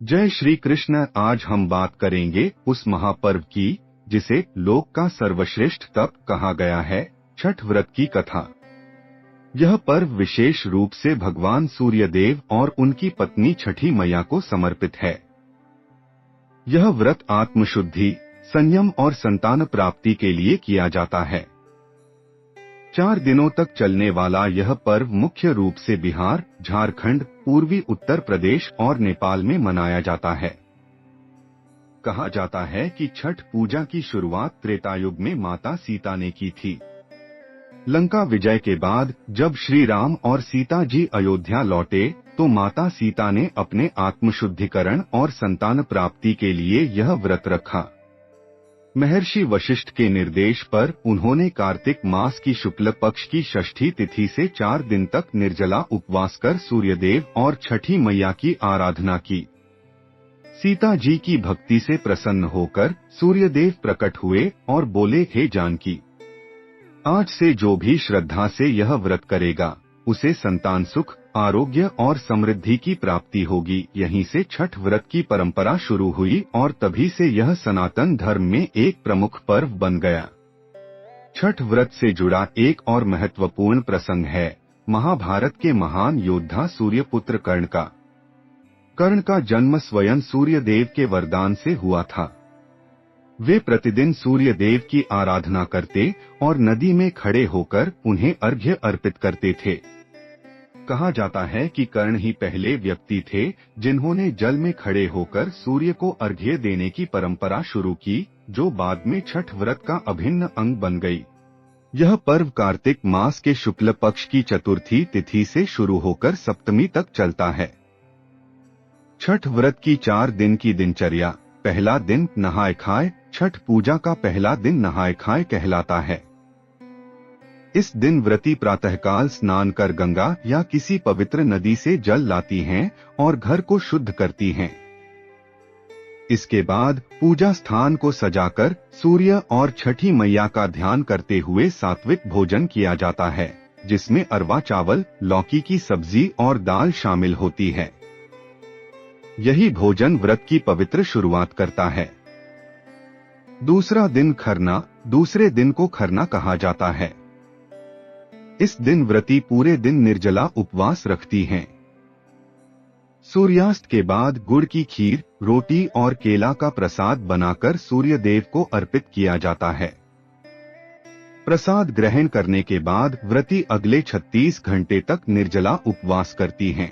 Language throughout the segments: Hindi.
जय श्री कृष्ण। आज हम बात करेंगे उस महापर्व की जिसे लोक का सर्वश्रेष्ठ तप कहा गया है, छठ व्रत की कथा। यह पर्व विशेष रूप से भगवान सूर्यदेव और उनकी पत्नी छठी मैया को समर्पित है। यह व्रत आत्मशुद्धि, संयम और संतान प्राप्ति के लिए किया जाता है। 4 दिनों तक चलने वाला यह पर्व मुख्य रूप से बिहार, झारखंड, पूर्वी उत्तर प्रदेश और नेपाल में मनाया जाता है। कहा जाता है कि छठ पूजा की शुरुआत त्रेता युग में माता सीता ने की थी। लंका विजय के बाद जब श्री राम और सीता जी अयोध्या लौटे तो माता सीता ने अपने आत्मशुद्धिकरण और संतान प्राप्ति के लिए यह व्रत रखा। महर्षि वशिष्ठ के निर्देश पर उन्होंने कार्तिक मास की शुक्ल पक्ष की षष्ठी तिथि से 4 दिन तक निर्जला उपवास कर सूर्यदेव और छठी मैया की आराधना की। सीता जी की भक्ति से प्रसन्न होकर सूर्यदेव प्रकट हुए और बोले, हे जानकी, आज से जो भी श्रद्धा से यह व्रत करेगा उसे संतान सुख, आरोग्य और समृद्धि की प्राप्ति होगी। यहीं से छठ व्रत की परंपरा शुरू हुई और तभी से यह सनातन धर्म में एक प्रमुख पर्व बन गया। छठ व्रत से जुड़ा एक और महत्वपूर्ण प्रसंग है महाभारत के महान योद्धा सूर्यपुत्र कर्ण का। कर्ण का जन्म स्वयं सूर्यदेव के वरदान से हुआ था। वे प्रतिदिन सूर्यदेव की आराधना करते और नदी में खड़े होकर उन्हें अर्घ्य अर्पित करते थे। कहा जाता है कि कर्ण ही पहले व्यक्ति थे जिन्होंने जल में खड़े होकर सूर्य को अर्घ्य देने की परंपरा शुरू की, जो बाद में छठ व्रत का अभिन्न अंग बन गई। यह पर्व कार्तिक मास के शुक्ल पक्ष की चतुर्थी तिथि से शुरू होकर सप्तमी तक चलता है। छठ व्रत की 4 दिन की दिनचर्या। पहला दिन नहाय खाए। छठ पूजा का पहला दिन नहाय खाए कहलाता है। इस दिन व्रती प्रातःकाल स्नान कर गंगा या किसी पवित्र नदी से जल लाती हैं और घर को शुद्ध करती हैं। इसके बाद पूजा स्थान को सजाकर सूर्य और छठी मैया का ध्यान करते हुए सात्विक भोजन किया जाता है, जिसमें अरवा चावल, लौकी की सब्जी और दाल शामिल होती है। यही भोजन व्रत की पवित्र शुरुआत करता है। दूसरा दिन खरना। दूसरे दिन को खरना कहा जाता है। इस दिन व्रती पूरे दिन निर्जला उपवास रखती हैं। सूर्यास्त के बाद गुड़ की खीर, रोटी और केला का प्रसाद बनाकर सूर्यदेव को अर्पित किया जाता है। प्रसाद ग्रहण करने के बाद व्रती अगले 36 घंटे तक निर्जला उपवास करती हैं।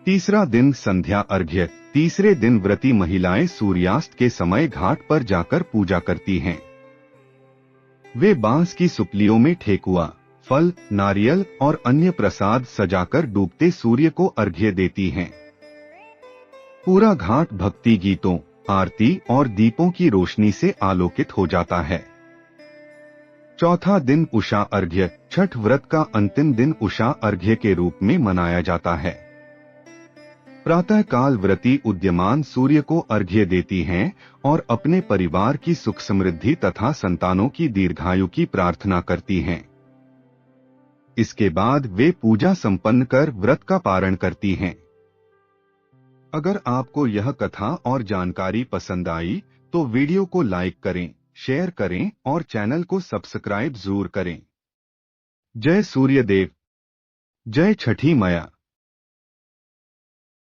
तीसरा दिन संध्या अर्घ्य। तीसरे दिन व्रती महिलाएं सूर्यास्त के समय घाट पर जाकर पूजा करती हैं। वे बांस की सुपलियों में ठेकुआ, फल, नारियल और अन्य प्रसाद सजाकर डूबते सूर्य को अर्घ्य देती हैं। पूरा घाट भक्ति गीतों, आरती और दीपों की रोशनी से आलोकित हो जाता है। चौथा दिन उषा अर्घ्य। छठ व्रत का अंतिम दिन उषा अर्घ्य के रूप में मनाया जाता है। प्रातः काल व्रती उदयमान सूर्य को अर्घ्य देती हैं और अपने परिवार की सुख समृद्धि तथा संतानों की दीर्घायु की प्रार्थना करती हैं। इसके बाद वे पूजा संपन्न कर व्रत का पारण करती हैं। अगर आपको यह कथा और जानकारी पसंद आई तो वीडियो को लाइक करें, शेयर करें और चैनल को सब्सक्राइब जरूर करें। जय सूर्यदेव। जय छठी मैया।